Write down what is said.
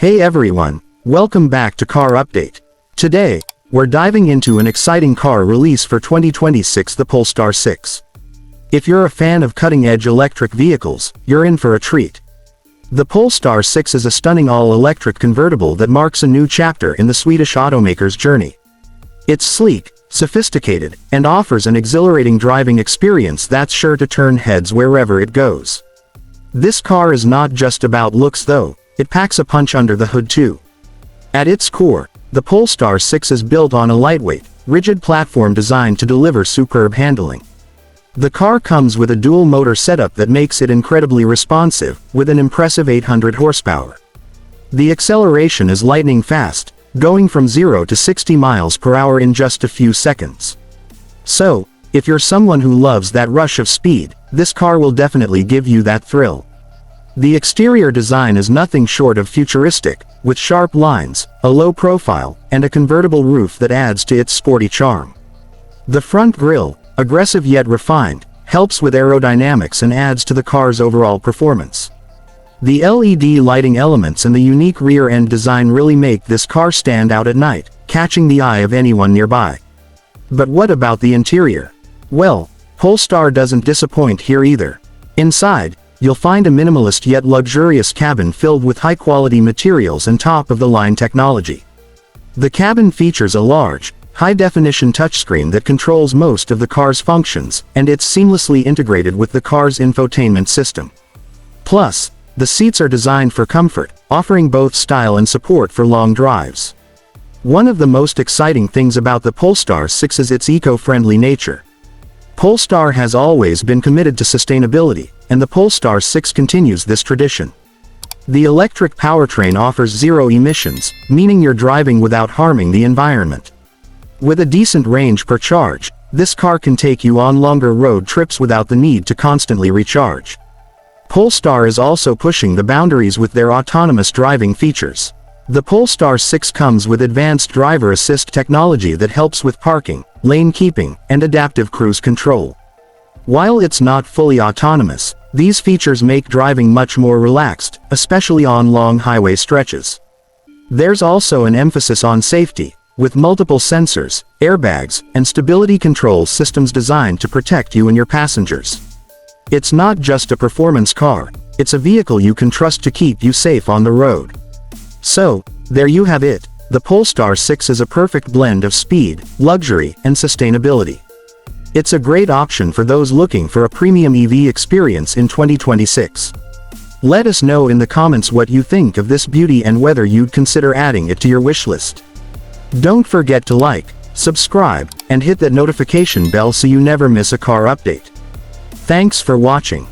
Hey everyone, welcome back to Car Update. Today, we're diving into an exciting car release for 2026, the Polestar 6. If you're a fan of cutting-edge electric vehicles, you're in for a treat. The Polestar 6 is a stunning all-electric convertible that marks a new chapter in the Swedish automaker's journey. It's sleek, sophisticated, and offers an exhilarating driving experience that's sure to turn heads wherever it goes. This car is not just about looks though, it packs a punch under the hood too. At its core, the Polestar 6 is built on a lightweight, rigid platform designed to deliver superb handling. The car comes with a dual-motor setup that makes it incredibly responsive, with an impressive 800 horsepower. The acceleration is lightning fast, going from 0 to 60 miles per hour in just a few seconds. So, if you're someone who loves that rush of speed, this car will definitely give you that thrill. The exterior design is nothing short of futuristic, with sharp lines, a low profile, and a convertible roof that adds to its sporty charm. The front grille, aggressive yet refined, helps with aerodynamics and adds to the car's overall performance. The LED lighting elements and the unique rear-end design really make this car stand out at night, catching the eye of anyone nearby. But what about the interior? Well, Polestar doesn't disappoint here either. Inside, you'll find a minimalist yet luxurious cabin filled with high-quality materials and top-of-the-line technology. The cabin features a large, high-definition touchscreen that controls most of the car's functions, and it's seamlessly integrated with the car's infotainment system. Plus, the seats are designed for comfort, offering both style and support for long drives. One of the most exciting things about the Polestar 6 is its eco-friendly nature. Polestar has always been committed to sustainability, and the Polestar 6 continues this tradition. The electric powertrain offers zero emissions, meaning you're driving without harming the environment. With a decent range per charge, this car can take you on longer road trips without the need to constantly recharge. Polestar is also pushing the boundaries with their autonomous driving features. The Polestar 6 comes with advanced driver assist technology that helps with parking, lane keeping, and adaptive cruise control. While it's not fully autonomous, these features make driving much more relaxed, especially on long highway stretches. There's also an emphasis on safety, with multiple sensors, airbags, and stability control systems designed to protect you and your passengers. It's not just a performance car, it's a vehicle you can trust to keep you safe on the road. So, there you have it, the Polestar 6 is a perfect blend of speed, luxury, and sustainability. It's a great option for those looking for a premium EV experience in 2026. Let us know in the comments what you think of this beauty and whether you'd consider adding it to your wishlist. Don't forget to like, subscribe, and hit that notification bell so you never miss a car update. Thanks for watching.